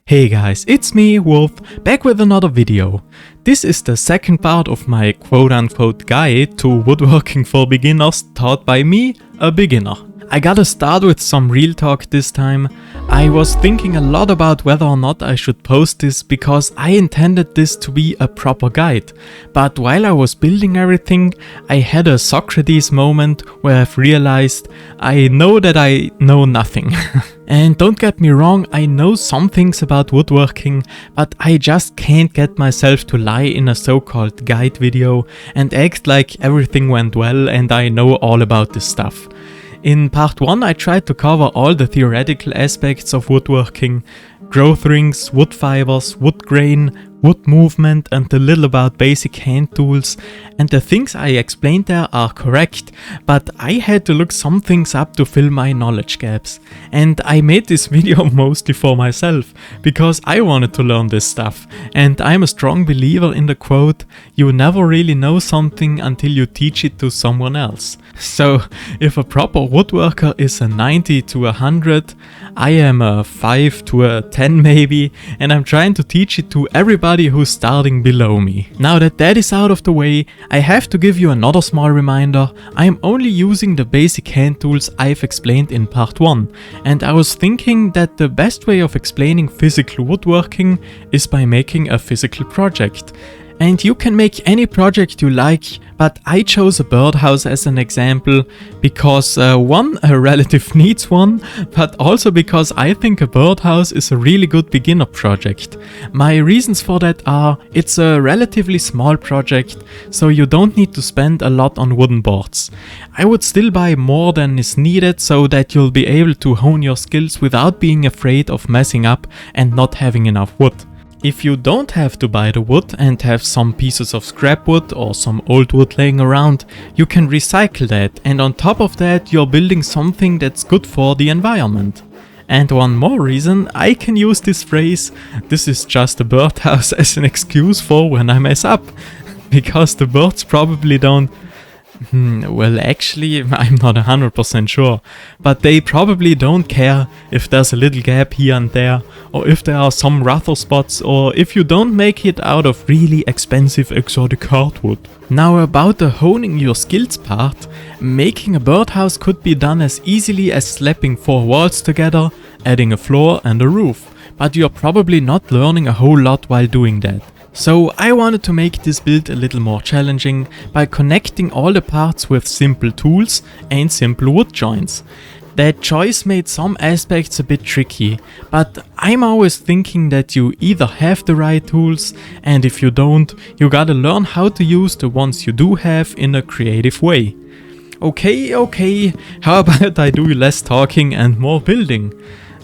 Hey guys, it's me, Wulf, back with another video. This is the second part of my quote-unquote guide to woodworking for beginners taught by me, a beginner. I gotta start with some real talk this time. I was thinking a lot about whether or not I should post this because I intended this to be a proper guide. But while I was building everything, I had a Socrates moment where I've realized I know that I know nothing. And don't get me wrong, I know some things about woodworking, but I just can't get myself to lie in a so-called guide video and act like everything went well and I know all about this stuff. In part 1 I tried to cover all the theoretical aspects of woodworking, growth rings, wood fibers, wood grain, wood movement and a little about basic hand tools, and the things I explained there are correct, but I had to look some things up to fill my knowledge gaps. And I made this video mostly for myself, because I wanted to learn this stuff, and I'm a strong believer in the quote, you never really know something until you teach it to someone else. So if a proper woodworker is a 90 to 100, I am a 5 to a 10 maybe, and I'm trying to teach it to everybody who's starting below me. Now that that is out of the way, I have to give you another small reminder. I'm only using the basic hand tools I've explained in part 1, and I was thinking that the best way of explaining physical woodworking is by making a physical project. And you can make any project you like, but I chose a birdhouse as an example because one, a relative needs one, but also because I think a birdhouse is a really good beginner project. My reasons for that are, it's a relatively small project, so you don't need to spend a lot on wooden boards. I would still buy more than is needed so that you'll be able to hone your skills without being afraid of messing up and not having enough wood. If you don't have to buy the wood and have some pieces of scrap wood or some old wood laying around, you can recycle that, and on top of that you're building something that's good for the environment. And one more reason I can use this phrase, this is just a birdhouse, as an excuse for when I mess up. Because the birds probably don't... well, actually, I'm not 100% sure, but they probably don't care if there's a little gap here and there, or if there are some rougher spots, or if you don't make it out of really expensive exotic hardwood. Now about the honing your skills part, making a birdhouse could be done as easily as slapping 4 walls together, adding a floor and a roof, but you're probably not learning a whole lot while doing that. So I wanted to make this build a little more challenging by connecting all the parts with simple tools and simple wood joints. That choice made some aspects a bit tricky, but I'm always thinking that you either have the right tools, and if you don't, you gotta learn how to use the ones you do have in a creative way. Okay, how about I do less talking and more building?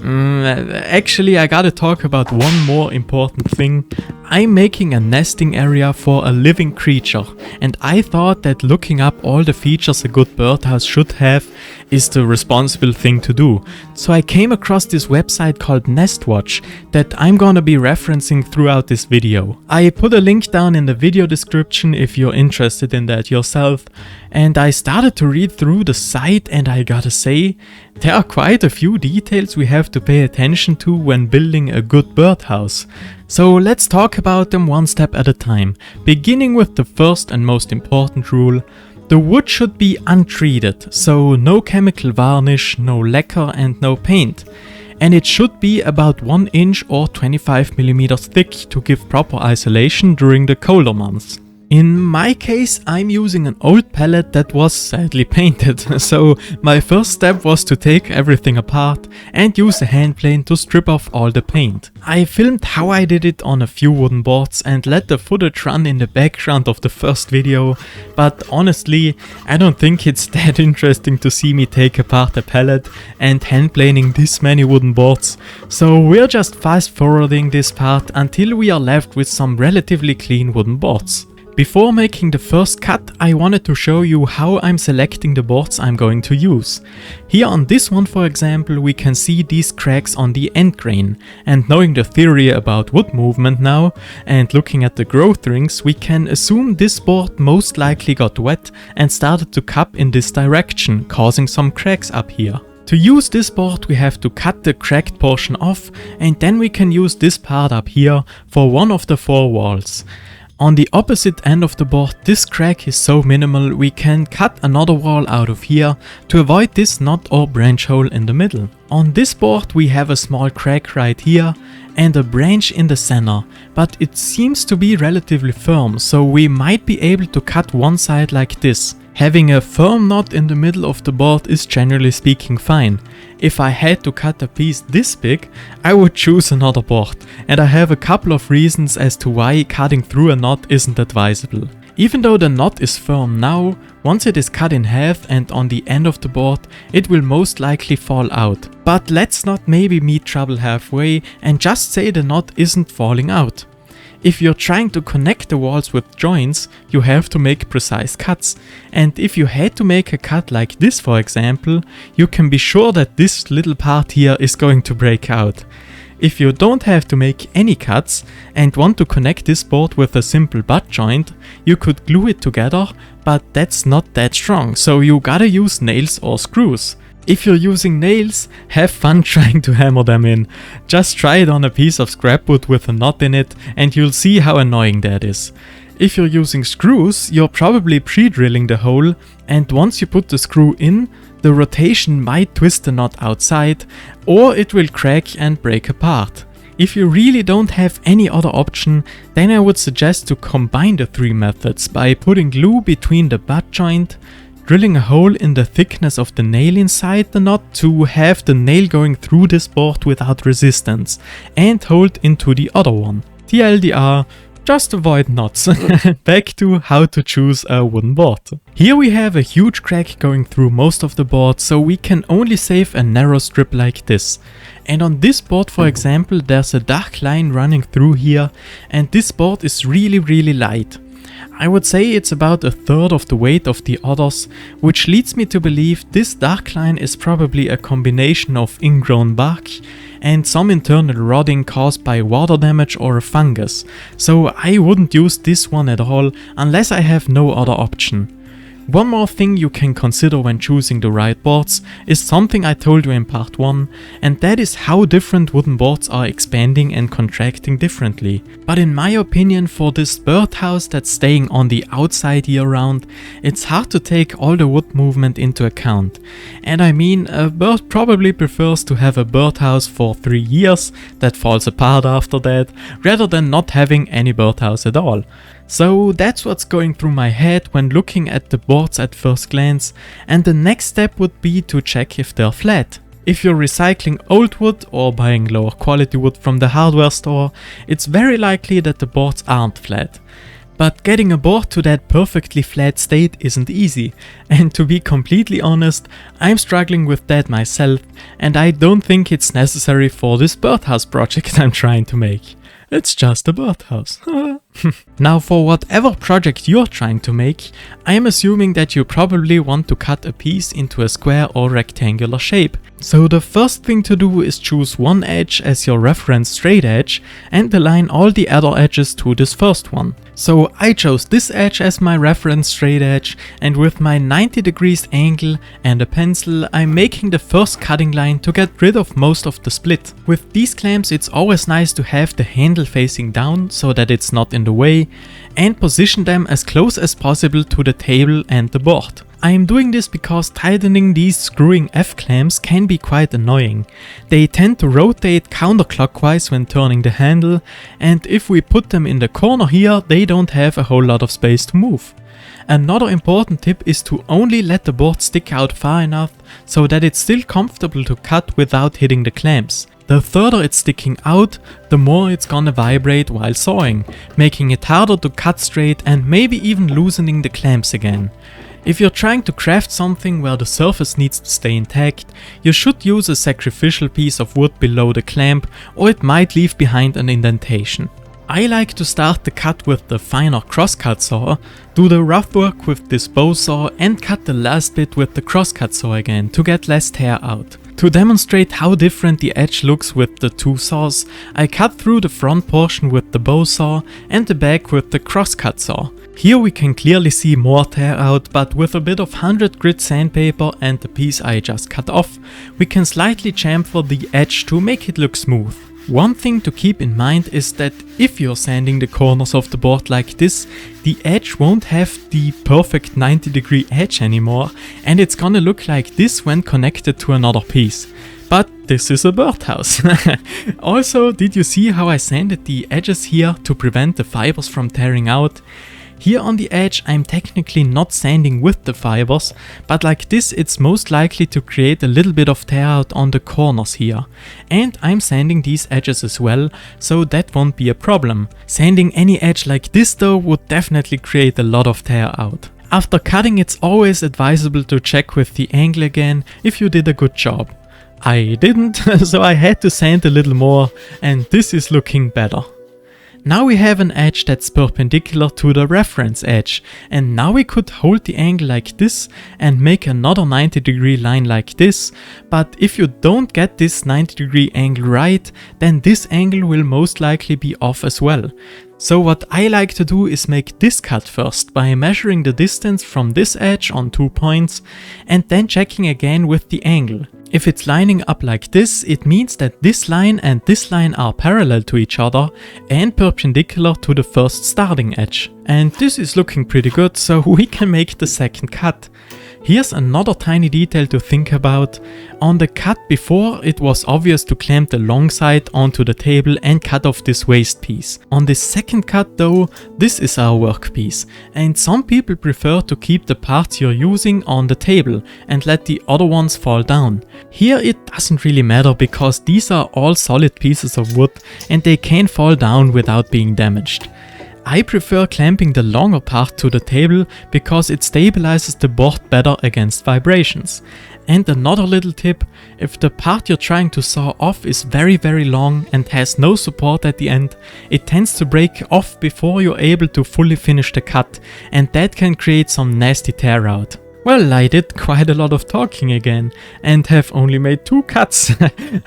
Actually, I gotta talk about one more important thing. I'm making a nesting area for a living creature, and I thought that looking up all the features a good birdhouse should have is the responsible thing to do. So I came across this website called Nestwatch that I'm gonna be referencing throughout this video. I put a link down in the video description if you're interested in that yourself, and I started to read through the site, and I gotta say, there are quite a few details we have to pay attention to when building a good birdhouse. So let's talk about them one step at a time, beginning with the first and most important rule. The wood should be untreated, so no chemical varnish, no lacquer and no paint. And it should be about 1 inch or 25mm thick to give proper isolation during the colder months. In my case, I'm using an old pallet that was sadly painted, so my first step was to take everything apart and use a hand plane to strip off all the paint. I filmed how I did it on a few wooden boards and let the footage run in the background of the first video, but honestly, I don't think it's that interesting to see me take apart a pallet and hand planing this many wooden boards, so we're just fast forwarding this part until we are left with some relatively clean wooden boards. Before making the first cut, I wanted to show you how I'm selecting the boards I'm going to use. Here on this one, for example, we can see these cracks on the end grain, and knowing the theory about wood movement now and looking at the growth rings, we can assume this board most likely got wet and started to cup in this direction, causing some cracks up here. To use this board we have to cut the cracked portion off, and then we can use this part up here for one of the 4 walls. On the opposite end of the board this crack is so minimal we can cut another wall out of here to avoid this knot or branch hole in the middle. On this board we have a small crack right here and a branch in the center, but it seems to be relatively firm, so we might be able to cut one side like this. Having a firm knot in the middle of the board is generally speaking fine. If I had to cut a piece this big, I would choose another board, and I have a couple of reasons as to why cutting through a knot isn't advisable. Even though the knot is firm now, once it is cut in half and on the end of the board, it will most likely fall out. But let's not maybe meet trouble halfway and just say the knot isn't falling out. If you're trying to connect the walls with joints, you have to make precise cuts, and if you had to make a cut like this for example, you can be sure that this little part here is going to break out. If you don't have to make any cuts and want to connect this board with a simple butt joint, you could glue it together, but that's not that strong, so you gotta use nails or screws. If you're using nails, have fun trying to hammer them in. Just try it on a piece of scrap wood with a knot in it and you'll see how annoying that is. If you're using screws, you're probably pre-drilling the hole, and once you put the screw in, the rotation might twist the knot outside, or it will crack and break apart. If you really don't have any other option, then I would suggest to combine the 3 methods by putting glue between the butt joint, drilling a hole in the thickness of the nail inside the knot to have the nail going through this board without resistance, and hold into the other one. TLDR, just avoid knots. Back to how to choose a wooden board. Here we have a huge crack going through most of the board, so we can only save a narrow strip like this. And on this board for example there's a dark line running through here, and this board is really light. I would say it's about 1/3 of the weight of the others, which leads me to believe this dark line is probably a combination of ingrown bark and some internal rotting caused by water damage or a fungus, so I wouldn't use this one at all unless I have no other option. One more thing you can consider when choosing the right boards is something I told you in part 1, and that is how different wooden boards are expanding and contracting differently. But in my opinion, for this birdhouse that's staying on the outside year round, it's hard to take all the wood movement into account. And I mean, a bird probably prefers to have a birdhouse for 3 years that falls apart after that, rather than not having any birdhouse at all. So that's what's going through my head when looking at the boards at first glance, and the next step would be to check if they're flat. If you're recycling old wood or buying lower quality wood from the hardware store, it's very likely that the boards aren't flat. But getting a board to that perfectly flat state isn't easy, and to be completely honest, I'm struggling with that myself, and I don't think it's necessary for this birdhouse project I'm trying to make. It's just a birdhouse. Now for whatever project you're trying to make, I am assuming that you probably want to cut a piece into a square or rectangular shape. So the first thing to do is choose one edge as your reference straight edge and align all the other edges to this first one. So I chose this edge as my reference straight edge, and with my 90 degrees angle and a pencil I'm making the first cutting line to get rid of most of the split. With these clamps it's always nice to have the handle facing down so that it's not in the way, and position them as close as possible to the table and the board. I am doing this because tightening these screwing F-clamps can be quite annoying. They tend to rotate counterclockwise when turning the handle, and if we put them in the corner here, they don't have a whole lot of space to move. Another important tip is to only let the board stick out far enough so that it's still comfortable to cut without hitting the clamps. The further it's sticking out, the more it's gonna vibrate while sawing, making it harder to cut straight and maybe even loosening the clamps again. If you're trying to craft something where the surface needs to stay intact, you should use a sacrificial piece of wood below the clamp, or it might leave behind an indentation. I like to start the cut with the finer crosscut saw, do the rough work with this bow saw, and cut the last bit with the crosscut saw again to get less tear out. To demonstrate how different the edge looks with the two saws, I cut through the front portion with the bow saw and the back with the crosscut saw. Here we can clearly see more tear out, but with a bit of 100 grit sandpaper and the piece I just cut off, we can slightly chamfer the edge to make it look smooth. One thing to keep in mind is that if you're sanding the corners of the board like this, the edge won't have the perfect 90-degree edge anymore, and it's gonna look like this when connected to another piece. But this is a birdhouse. Also, did you see how I sanded the edges here to prevent the fibers from tearing out? Here on the edge I'm technically not sanding with the fibers, but like this it's most likely to create a little bit of tear out on the corners here. And I'm sanding these edges as well, so that won't be a problem. Sanding any edge like this though would definitely create a lot of tear out. After cutting, it's always advisable to check with the angle again if you did a good job. I didn't, so I had to sand a little more, and this is looking better. Now we have an edge that's perpendicular to the reference edge, and now we could hold the angle like this and make another 90-degree line like this, but if you don't get this 90-degree angle right, then this angle will most likely be off as well. So what I like to do is make this cut first by measuring the distance from this edge on 2 points and then checking again with the angle. If it's lining up like this, it means that this line and this line are parallel to each other and perpendicular to the first starting edge. And this is looking pretty good, so we can make the second cut. Here's another tiny detail to think about. On the cut before, it was obvious to clamp the long side onto the table and cut off this waste piece. On this second cut though, this is our workpiece, and some people prefer to keep the parts you're using on the table and let the other ones fall down. Here it doesn't really matter because these are all solid pieces of wood and they can fall down without being damaged. I prefer clamping the longer part to the table because it stabilizes the board better against vibrations. And another little tip, if the part you're trying to saw off is very long and has no support at the end, it tends to break off before you're able to fully finish the cut, and that can create some nasty tear out. Well, I did quite a lot of talking again and have only made 2 cuts.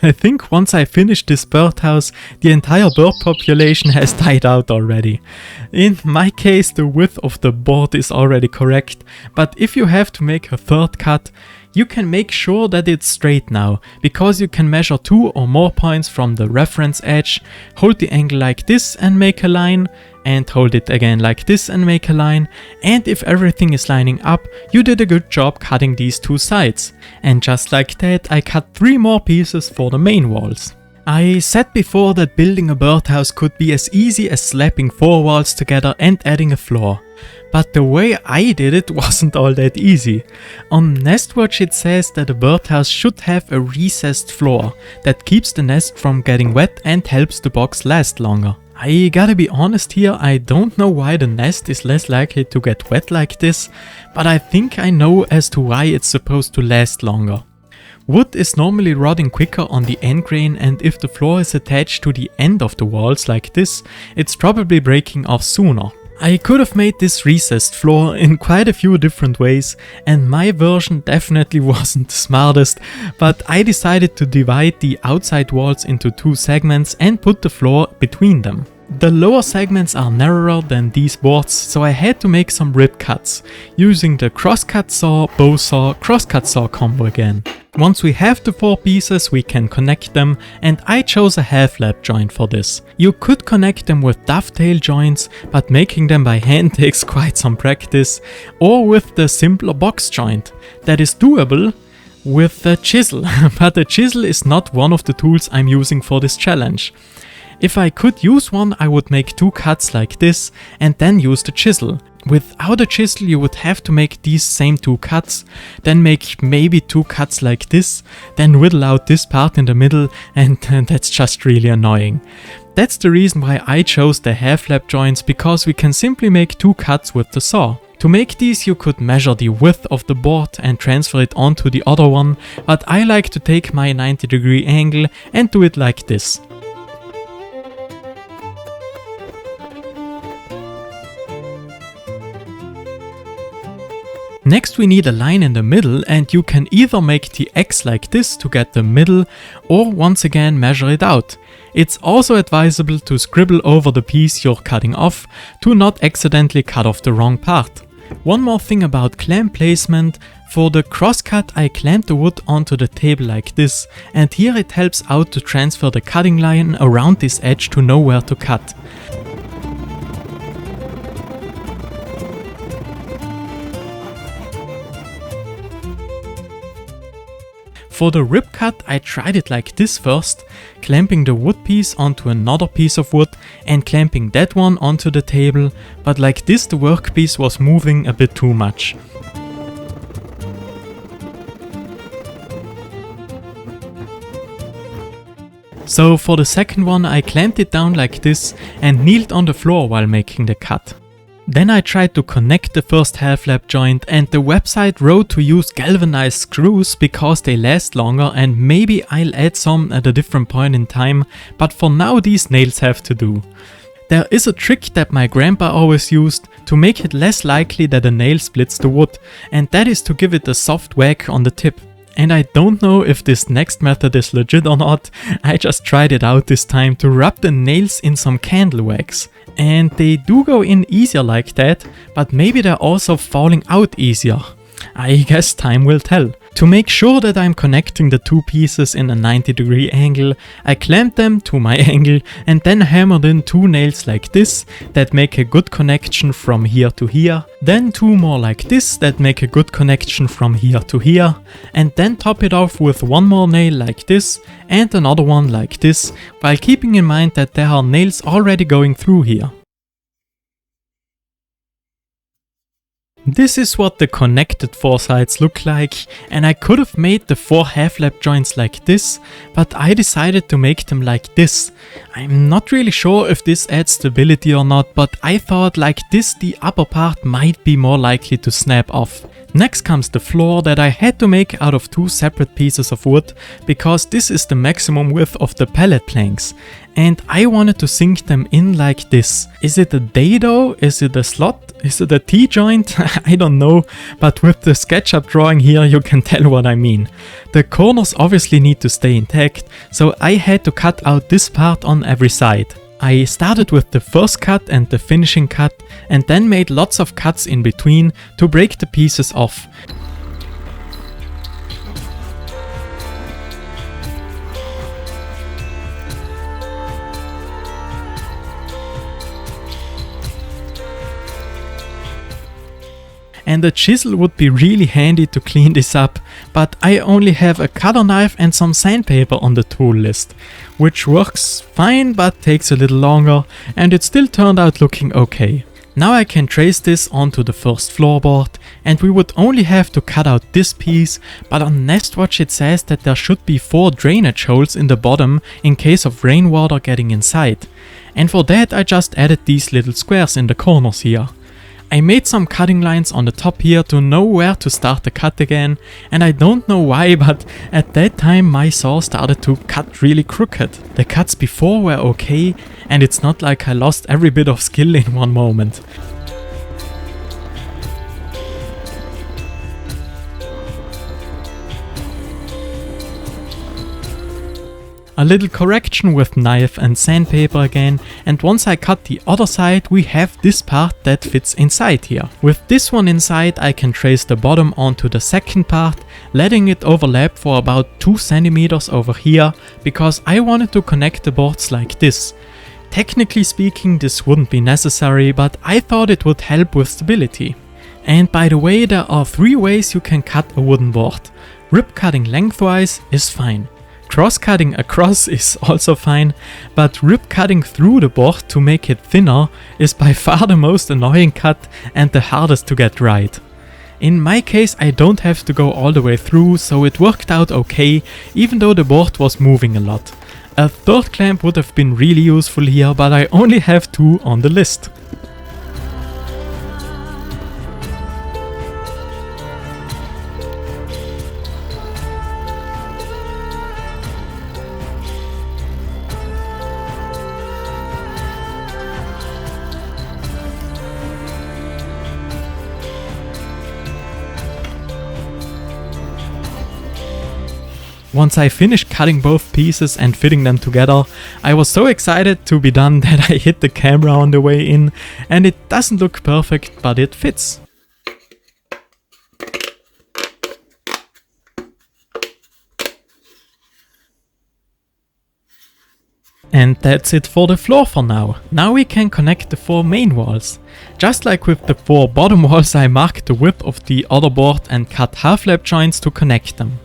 I think once I finish this birdhouse, the entire bird population has died out already. In my case, the width of the board is already correct, but if you have to make a third cut, you can make sure that it's straight now, because you can measure 2 or more points from the reference edge, hold the angle like this and make a line, and hold it again like this and make a line, and if everything is lining up, you did a good job cutting these 2 sides. And just like that, I cut 3 more pieces for the main walls. I said before that building a birdhouse could be as easy as slapping 4 walls together and adding a floor. But the way I did it wasn't all that easy. On Nestwatch it says that a birdhouse should have a recessed floor that keeps the nest from getting wet and helps the box last longer. I gotta be honest here, I don't know why the nest is less likely to get wet like this, but I think I know as to why it's supposed to last longer. Wood is normally rotting quicker on the end grain, and if the floor is attached to the end of the walls like this, it's probably breaking off sooner. I could have made this recessed floor in quite a few different ways, and my version definitely wasn't the smartest, but I decided to divide the outside walls into 2 segments and put the floor between them. The lower segments are narrower than these boards, so I had to make some rib cuts, using the crosscut saw, bow saw, crosscut saw combo again. Once we have the 4 pieces, we can connect them, and I chose a half lap joint for this. You could connect them with dovetail joints, but making them by hand takes quite some practice, or with the simpler box joint. That is doable with the chisel, but the chisel is not one of the tools I'm using for this challenge. If I could use one, I would make 2 cuts like this and then use the chisel. Without a chisel you would have to make these same 2 cuts, then make maybe 2 cuts like this, then whittle out this part in the middle, and that's just really annoying. That's the reason why I chose the half lap joints, because we can simply make 2 cuts with the saw. To make these you could measure the width of the board and transfer it onto the other one, but I like to take my 90-degree angle and do it like this. Next we need a line in the middle, and you can either make the X like this to get the middle, or once again measure it out. It's also advisable to scribble over the piece you're cutting off to not accidentally cut off the wrong part. One more thing about clamp placement. For the crosscut I clamp the wood onto the table like this, and here it helps out to transfer the cutting line around this edge to know where to cut. For the rip cut I tried it like this first, clamping the wood piece onto another piece of wood and clamping that one onto the table, but like this the workpiece was moving a bit too much. So for the second one I clamped it down like this and kneeled on the floor while making the cut. Then I tried to connect the first half lap joint, and the website wrote to use galvanized screws because they last longer, and maybe I'll add some at a different point in time, but for now these nails have to do. There is a trick that my grandpa always used to make it less likely that a nail splits the wood, and that is to give it a soft whack on the tip. And I don't know if this next method is legit or not, I just tried it out this time to rub the nails in some candle wax. And they do go in easier like that, but maybe they're also falling out easier. I guess time will tell. To make sure that I'm connecting the two pieces in a 90-degree angle, I clamped them to my angle and then hammered in two nails like this that make a good connection from here to here, then two more like this that make a good connection from here to here, and then top it off with one more nail like this and another one like this, while keeping in mind that there are nails already going through here. This is what the connected four sides look like, and I could have made the four half lap joints like this, but I decided to make them like this. I'm not really sure if this adds stability or not, but I thought like this the upper part might be more likely to snap off. Next comes the floor that I had to make out of two separate pieces of wood, because this is the maximum width of the pallet planks. And I wanted to sink them in like this. Is it a dado? Is it a slot? Is it a T-joint? I don't know, but with the SketchUp drawing here you can tell what I mean. The corners obviously need to stay intact, so I had to cut out this part on every side. I started with the first cut and the finishing cut, and then made lots of cuts in between to break the pieces off. And a chisel would be really handy to clean this up, but I only have a cutter knife and some sandpaper on the tool list, which works fine but takes a little longer, and it still turned out looking okay. Now I can trace this onto the first floorboard, and we would only have to cut out this piece, but on Nestwatch it says that there should be 4 drainage holes in the bottom in case of rainwater getting inside. And for that I just added these little squares in the corners here. I made some cutting lines on the top here to know where to start the cut again, and I don't know why, but at that time my saw started to cut really crooked. The cuts before were okay, and it's not like I lost every bit of skill in one moment. A little correction with knife and sandpaper again, and once I cut the other side we have this part that fits inside here. With this one inside I can trace the bottom onto the second part, letting it overlap for about 2 centimeters over here, because I wanted to connect the boards like this. Technically speaking this wouldn't be necessary, but I thought it would help with stability. And by the way, there are 3 ways you can cut a wooden board. Rip cutting lengthwise is fine. Cross-cutting across is also fine, but rip-cutting through the board to make it thinner is by far the most annoying cut and the hardest to get right. In my case I don't have to go all the way through, so it worked out okay, even though the board was moving a lot. A third clamp would have been really useful here, but I only have 2 on the list. Once I finished cutting both pieces and fitting them together, I was so excited to be done that I hit the camera on the way in, and it doesn't look perfect, but it fits. And that's it for the floor for now. Now we can connect the 4 main walls. Just like with the 4 bottom walls, I marked the width of the other board and cut half lap joints to connect them.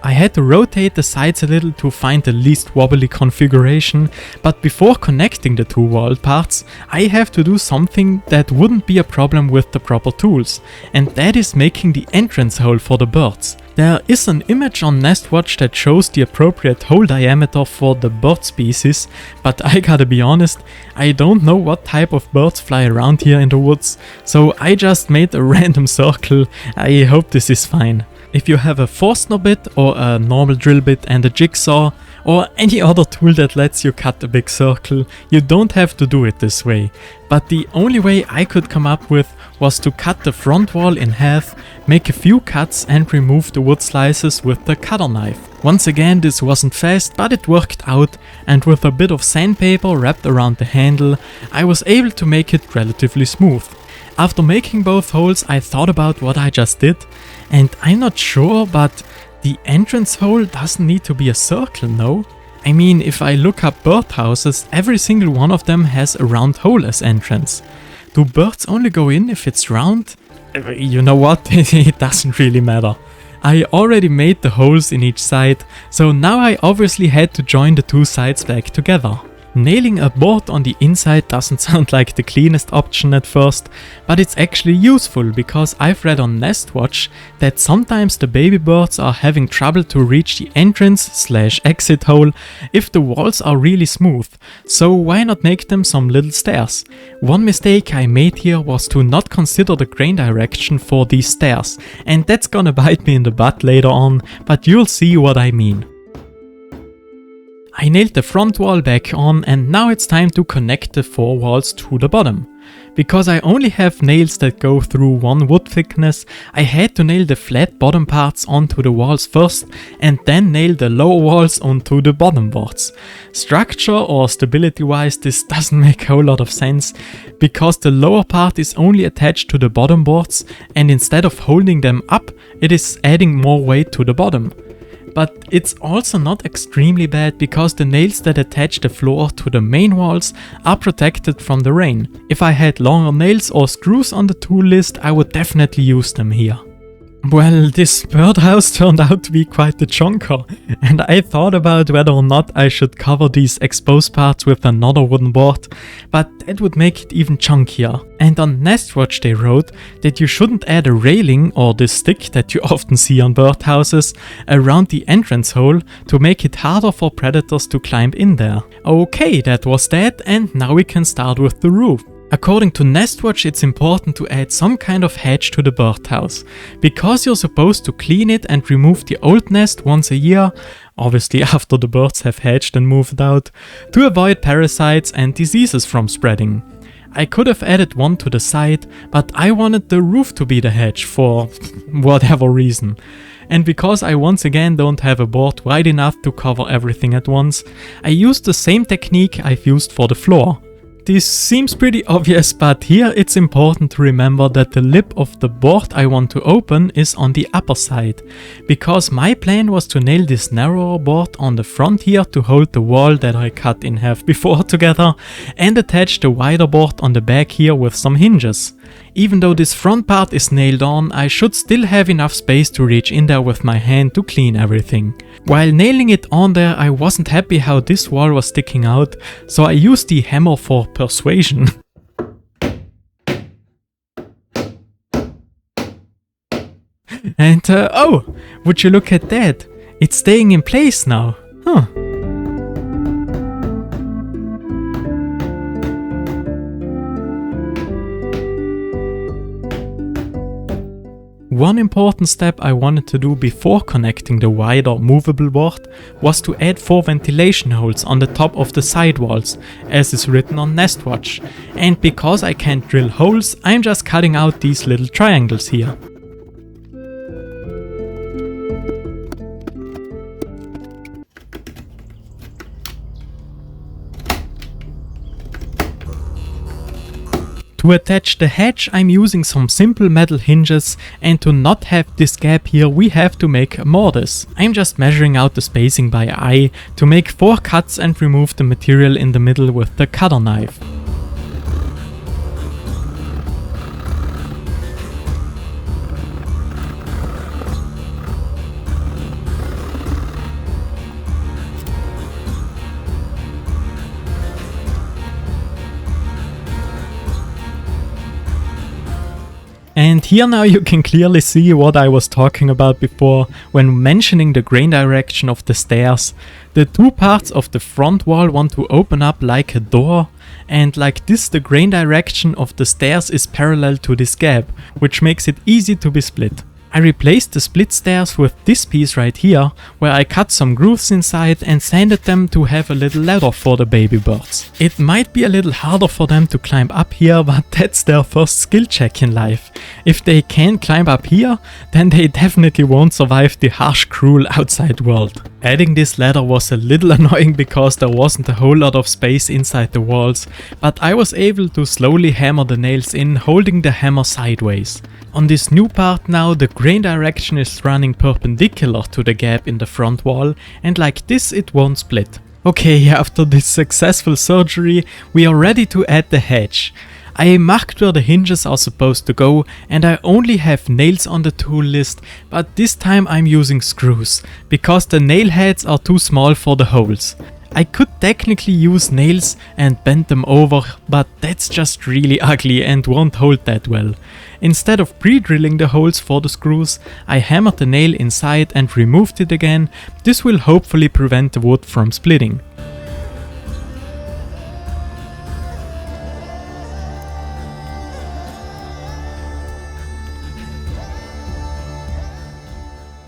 I had to rotate the sides a little to find the least wobbly configuration, but before connecting the 2 wall parts, I have to do something that wouldn't be a problem with the proper tools, and that is making the entrance hole for the birds. There is an image on Nestwatch that shows the appropriate hole diameter for the bird species, but I gotta be honest, I don't know what type of birds fly around here in the woods, so I just made a random circle. I hope this is fine. If you have a Forstner bit or a normal drill bit and a jigsaw, or any other tool that lets you cut a big circle, you don't have to do it this way. But the only way I could come up with was to cut the front wall in half, make a few cuts and remove the wood slices with the cutter knife. Once again, this wasn't fast, but it worked out, and with a bit of sandpaper wrapped around the handle, I was able to make it relatively smooth. After making both holes, I thought about what I just did, and I'm not sure, but the entrance hole doesn't need to be a circle, no? I mean, if I look up birdhouses, every single one of them has a round hole as entrance. Do birds only go in if it's round? You know what, it doesn't really matter. I already made the holes in each side, so now I obviously had to join the 2 sides back together. Nailing a board on the inside doesn't sound like the cleanest option at first, but it's actually useful because I've read on Nestwatch that sometimes the baby birds are having trouble to reach the entrance/exit hole if the walls are really smooth, so why not make them some little stairs? One mistake I made here was to not consider the grain direction for these stairs, and that's gonna bite me in the butt later on, but you'll see what I mean. I nailed the front wall back on, and now it's time to connect the 4 walls to the bottom. Because I only have nails that go through 1 wood thickness, I had to nail the flat bottom parts onto the walls first and then nail the lower walls onto the bottom boards. Structure or stability wise, this doesn't make a whole lot of sense, because the lower part is only attached to the bottom boards, and instead of holding them up, it is adding more weight to the bottom. But it's also not extremely bad because the nails that attach the floor to the main walls are protected from the rain. If I had longer nails or screws on the tool list, I would definitely use them here. Well, this birdhouse turned out to be quite the chonker, and I thought about whether or not I should cover these exposed parts with another wooden board, but that would make it even chunkier. And on Nestwatch they wrote that you shouldn't add a railing, or this stick that you often see on birdhouses, around the entrance hole to make it harder for predators to climb in there. Okay, that was that, and now we can start with the roof. According to Nestwatch, it's important to add some kind of hedge to the birdhouse, because you're supposed to clean it and remove the old nest once a year, obviously after the birds have hatched and moved out, to avoid parasites and diseases from spreading. I could have added one to the side, but I wanted the roof to be the hedge for whatever reason. And because I once again don't have a board wide enough to cover everything at once, I used the same technique I've used for the floor. This seems pretty obvious, but here it's important to remember that the lip of the board I want to open is on the upper side, because my plan was to nail this narrower board on the front here to hold the wall that I cut in half before together, and attach the wider board on the back here with some hinges. Even though this front part is nailed on, I should still have enough space to reach in there with my hand to clean everything. While nailing it on there, I wasn't happy how this wall was sticking out, so I used the hammer for persuasion. And oh, would you look at that? It's staying in place now. Huh. One important step I wanted to do before connecting the wider movable board was to add 4 ventilation holes on the top of the sidewalls, as is written on Nestwatch, and because I can't drill holes, I'm just cutting out these little triangles here. To attach the hatch I'm using some simple metal hinges, and to not have this gap here we have to make a mortise. I'm just measuring out the spacing by eye to make 4 cuts and remove the material in the middle with the cutter knife. And here now you can clearly see what I was talking about before when mentioning the grain direction of the stairs. The 2 parts of the front wall want to open up like a door, and like this the grain direction of the stairs is parallel to this gap, which makes it easy to be split. I replaced the split stairs with this piece right here, where I cut some grooves inside and sanded them to have a little ladder for the baby birds. It might be a little harder for them to climb up here, but that's their first skill check in life. If they can't climb up here, then they definitely won't survive the harsh, cruel outside world. Adding this ladder was a little annoying because there wasn't a whole lot of space inside the walls, but I was able to slowly hammer the nails in, holding the hammer sideways. On this new part now, the grain direction is running perpendicular to the gap in the front wall, and like this it won't split. Okay, after this successful surgery, we are ready to add the hatch. I marked where the hinges are supposed to go, and I only have nails on the tool list, but this time I'm using screws, because the nail heads are too small for the holes. I could technically use nails and bend them over, but that's just really ugly and won't hold that well. Instead of pre-drilling the holes for the screws, I hammered the nail inside and removed it again. This will hopefully prevent the wood from splitting.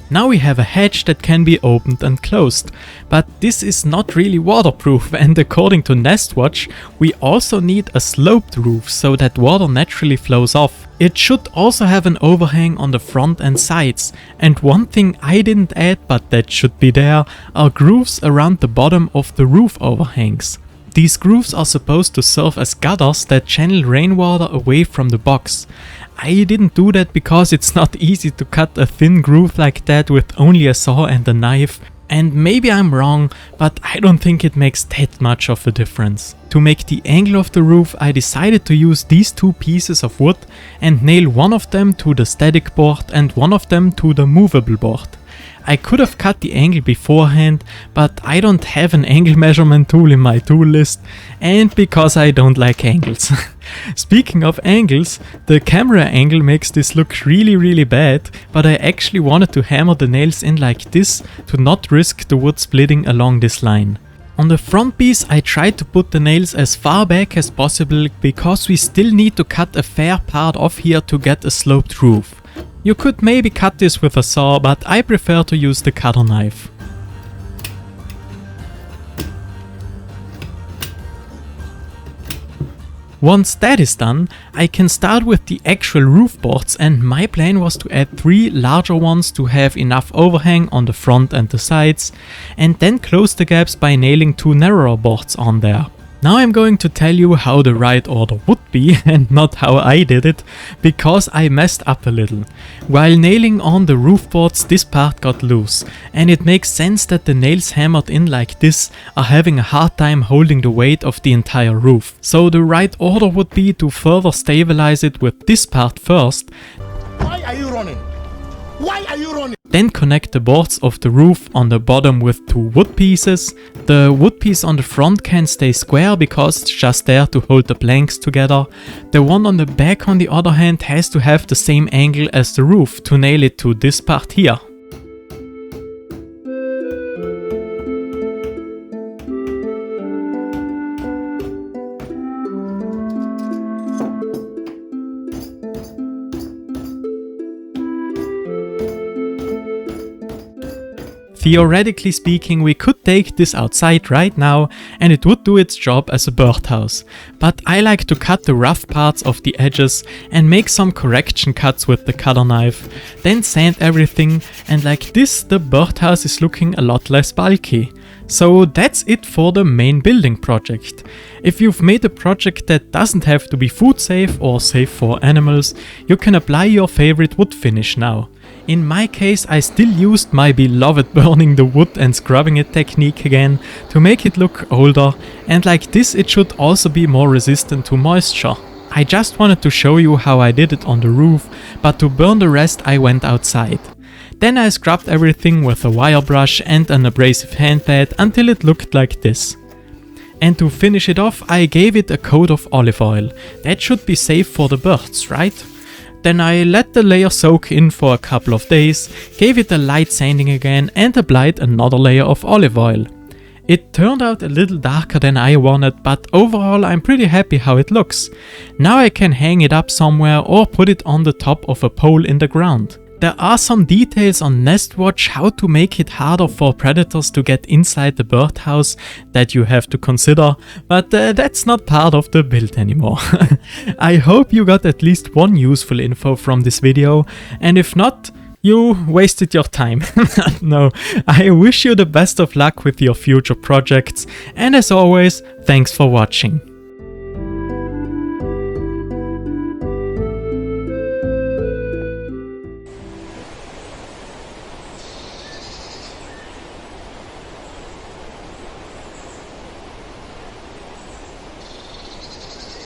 Now we have a hatch that can be opened and closed, but this is not really waterproof, and according to Nestwatch, we also need a sloped roof so that water naturally flows off. It should also have an overhang on the front and sides, and one thing I didn't add but that should be there are grooves around the bottom of the roof overhangs. These grooves are supposed to serve as gutters that channel rainwater away from the box. I didn't do that because it's not easy to cut a thin groove like that with only a saw and a knife, and maybe I'm wrong, but I don't think it makes that much of a difference. To make the angle of the roof, I decided to use these 2 pieces of wood and nail one of them to the static board and one of them to the movable board. I could have cut the angle beforehand, but I don't have an angle measurement tool in my tool list, and because I don't like angles. Speaking of angles, the camera angle makes this look really bad, but I actually wanted to hammer the nails in like this to not risk the wood splitting along this line. On the front piece I tried to put the nails as far back as possible because we still need to cut a fair part off here to get a sloped roof. You could maybe cut this with a saw, but I prefer to use the cutter knife. Once that is done, I can start with the actual roof boards, and my plan was to add 3 larger ones to have enough overhang on the front and the sides, and then close the gaps by nailing 2 narrower boards on there. Now I'm going to tell you how the right order would be and not how I did it, because I messed up a little. While nailing on the roof boards, this part got loose, and it makes sense that the nails hammered in like this are having a hard time holding the weight of the entire roof. So the right order would be to further stabilize it with this part first. Why are you running? Why are you running? Then connect the boards of the roof on the bottom with 2 wood pieces. The wood piece on the front can stay square because it's just there to hold the planks together. The one on the back on the other hand has to have the same angle as the roof to nail it to this part here. Theoretically speaking, we could take this outside right now and it would do its job as a birdhouse, but I like to cut the rough parts of the edges and make some correction cuts with the cutter knife, then sand everything, and like this the birdhouse is looking a lot less bulky. So that's it for the main building project. If you've made a project that doesn't have to be food safe or safe for animals, you can apply your favorite wood finish now. In my case, I still used my beloved burning the wood and scrubbing it technique again to make it look older, and like this it should also be more resistant to moisture. I just wanted to show you how I did it on the roof, but to burn the rest I went outside. Then I scrubbed everything with a wire brush and an abrasive hand pad until it looked like this. And to finish it off, I gave it a coat of olive oil. That should be safe for the birds, right? Then I let the layer soak in for a couple of days, gave it a light sanding again and applied another layer of olive oil. It turned out a little darker than I wanted, but overall I'm pretty happy how it looks. Now I can hang it up somewhere or put it on the top of a pole in the ground. There are some details on Nestwatch how to make it harder for predators to get inside the birdhouse that you have to consider, but that's not part of the build anymore. I hope you got at least one useful info from this video, and if not, you wasted your time. No, I wish you the best of luck with your future projects, and as always, thanks for watching.